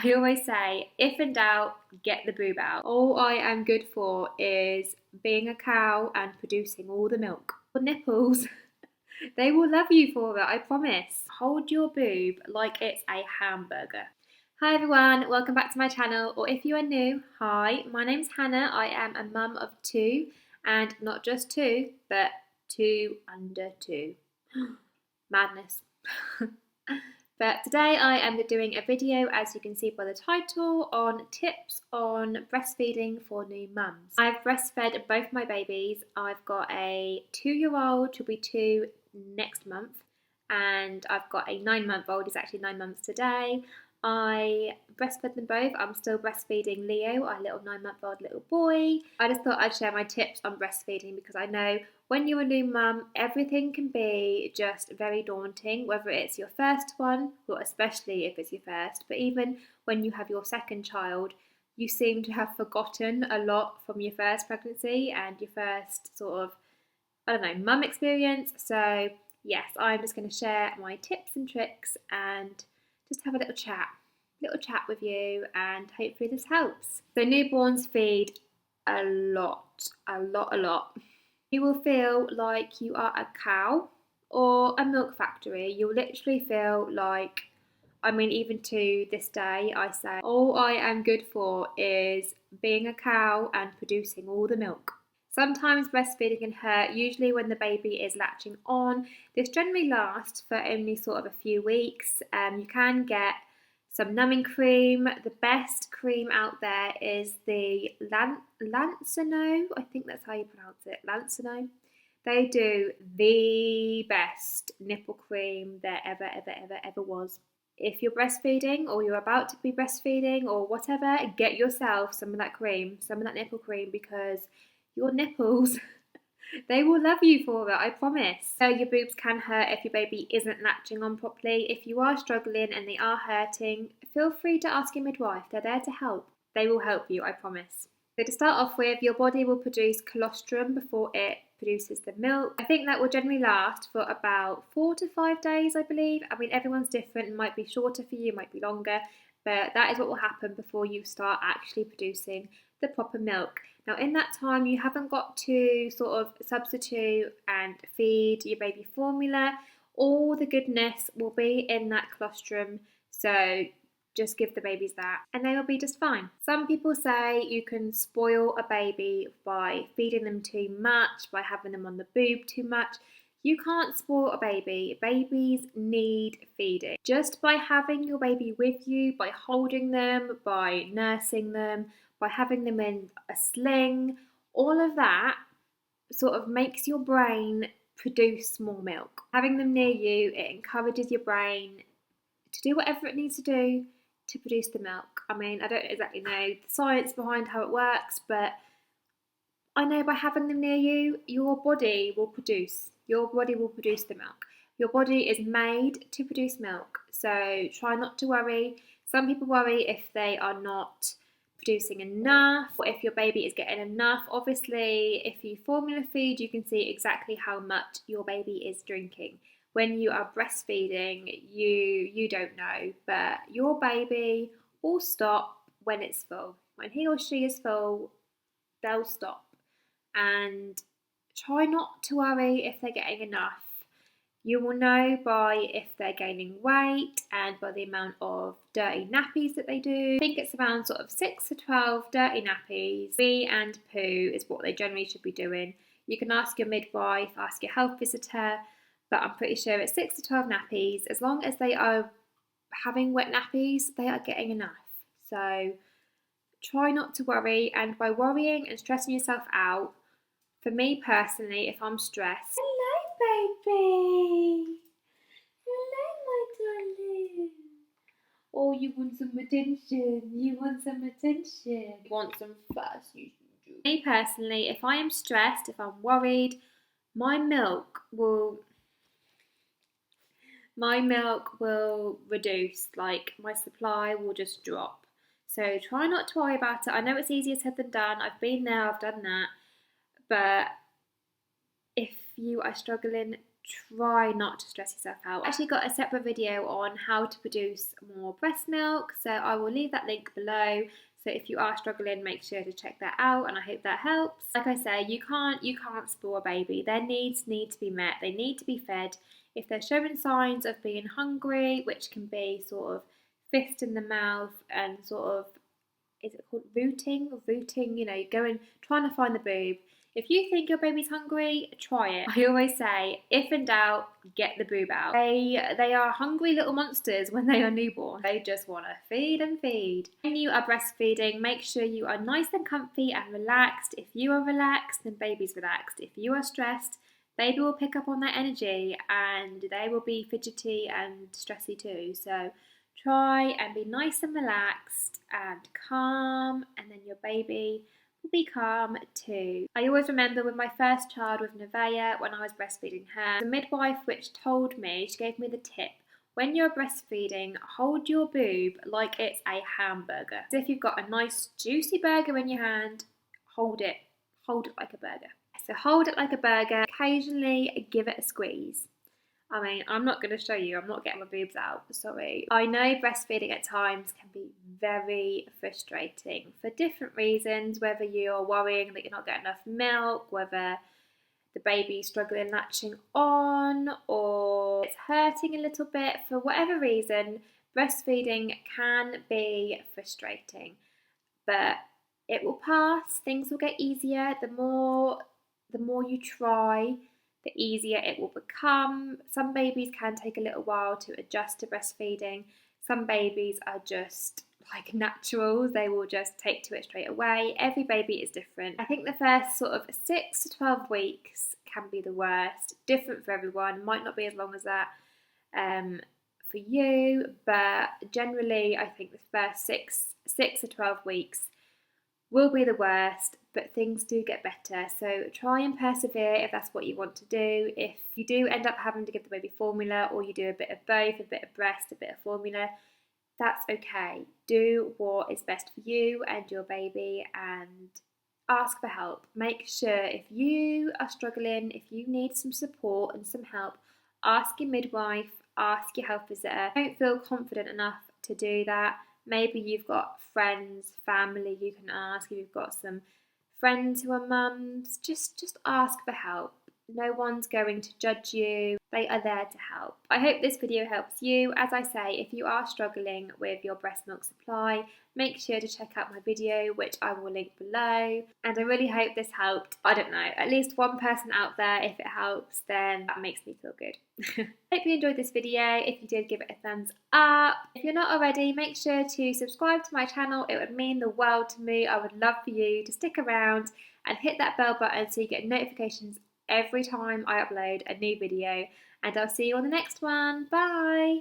I always say, if in doubt, get the boob out. All I am good for is being a cow and producing all the milk. For nipples, they will love you for it, I promise. Hold your boob like it's a hamburger. Hi everyone, welcome back to my channel, or if you are new, hi, my name's Hannah. I am a mum of two, and not just two, but two under two. Madness. But today I am doing a video, as you can see by the title, on tips on breastfeeding for new mums. I've breastfed both my babies. I've got a 2-year-old who'll be 2 next month, and I've got a 9-month-old. He's actually 9 months today. I breastfed them both. I'm still breastfeeding Leo, our little 9-month-old little boy. I just thought I'd share my tips on breastfeeding because I know when you're a new mum, everything can be just very daunting, whether it's your first one, well, especially if it's your first, but even when you have your second child, you seem to have forgotten a lot from your first pregnancy and your first sort of, mum experience. So yes, I'm just going to share my tips and tricks and just have a little chat with you, and hopefully this helps. So newborns feed a lot. You will feel like you are a cow or a milk factory. You'll literally feel like, even to this day, I say, all I am good for is being a cow and producing all the milk. Sometimes breastfeeding can hurt, usually when the baby is latching on. This generally lasts for only sort of a few weeks. You can get some numbing cream. The best cream out there is the Lancino. I think that's how you pronounce it, Lancino. They do the best nipple cream there ever was. If you're breastfeeding or you're about to be breastfeeding or whatever, get yourself some of that cream, some of that nipple cream, because your nipples, they will love you for it, I promise. So your boobs can hurt if your baby isn't latching on properly. If you are struggling and they are hurting, feel free to ask your midwife. They're there to help. They will help you, I promise. So to start off with, your body will produce colostrum before it produces the milk. I think that will generally last for about 4 to 5 days, I believe. Everyone's different. It might be shorter for you, it might be longer, but that is what will happen before you start actually producing the proper milk. Now in that time, you haven't got to sort of substitute and feed your baby formula. All the goodness will be in that colostrum, so just give the babies that and they will be just fine. Some people say you can spoil a baby by feeding them too much, by having them on the boob too much. You can't spoil a baby. Babies need feeding. Just by having your baby with you, by holding them, by nursing them, by having them in a sling, all of that sort of makes your brain produce more milk. Having them near you, it encourages your brain to do whatever it needs to do to produce the milk. I don't exactly know the science behind how it works, but I know by having them near you, your body will produce the milk. Your body is made to produce milk, so try not to worry. Some people worry if they are not producing enough, or if your baby is getting enough. Obviously, if you formula feed, you can see exactly how much your baby is drinking. When you are breastfeeding, you don't know, but your baby will stop when it's full. When he or she is full, they'll stop. And try not to worry if they're getting enough. You will know by if they're gaining weight and by the amount of dirty nappies that they do. I think it's around sort of 6 to 12 dirty nappies. Wee and poo is what they generally should be doing. You can ask your midwife, ask your health visitor, but I'm pretty sure it's 6 to 12 nappies. As long as they are having wet nappies, they are getting enough. So try not to worry, and by worrying and stressing yourself out, for me personally, if I'm stressed, hello baby, hello my darling, oh you want some attention, you want some fuss, you do. Me personally, if I am stressed, if I'm worried, my milk will reduce, like my supply will just drop. So try not to worry about it. I know it's easier said than done. I've been there, I've done that. But if you are struggling, try not to stress yourself out. I actually got a separate video on how to produce more breast milk, so I will leave that link below. So if you are struggling, make sure to check that out, and I hope that helps. Like I say, you can't spoil a baby. Their needs need to be met. They need to be fed. If they're showing signs of being hungry, which can be sort of fist in the mouth and sort of, is it called rooting? Rooting, you know, going, trying to find the boob. If you think your baby's hungry, try it. I always say, if in doubt, get the boob out. They are hungry little monsters when they are newborn. They just want to feed and feed. When you are breastfeeding, make sure you are nice and comfy and relaxed. If you are relaxed, then baby's relaxed. If you are stressed, baby will pick up on that energy and they will be fidgety and stressy too. So try and be nice and relaxed and calm, and then your baby will be calm too. I always remember with my first child, with Nevaeh, when I was breastfeeding her, the midwife which told me, she gave me the tip, when you're breastfeeding, hold your boob like it's a hamburger. As if you've got a nice juicy burger in your hand, hold it like a burger. So hold it like a burger, occasionally give it a squeeze. I mean, I'm not going to show you, I'm not getting my boobs out, sorry. I know breastfeeding at times can be very frustrating for different reasons, whether you're worrying that you're not getting enough milk, whether the baby's struggling latching on, or it's hurting a little bit. For whatever reason, breastfeeding can be frustrating, but it will pass, things will get easier. The more you try, the easier it will become. Some babies can take a little while to adjust to breastfeeding. Some babies are just like naturals, they will just take to it straight away. Every baby is different. I think the first sort of 6 to 12 weeks can be the worst. Different for everyone, might not be as long as that for you, but generally I think the first 6 to 12 weeks will be the worst, but things do get better. So try and persevere if that's what you want to do. If you do end up having to give the baby formula, or you do a bit of both, a bit of breast, a bit of formula, that's okay. Do what is best for you and your baby, and ask for help. Make sure if you are struggling, if you need some support and some help, ask your midwife, ask your health visitor. Don't feel confident enough to do that, maybe you've got friends, family you can ask. If you've got some friends who are mums, just ask for help. No one's going to judge you. They are there to help. I hope this video helps you. As I say, if you are struggling with your breast milk supply, make sure to check out my video, which I will link below. And I really hope this helped. I don't know, at least one person out there. If it helps, then that makes me feel good. Hope you enjoyed this video. If you did, give it a thumbs up. If you're not already, make sure to subscribe to my channel. It would mean the world to me. I would love for you to stick around and hit that bell button so you get notifications every time I upload a new video. And I'll see you on the next one. Bye!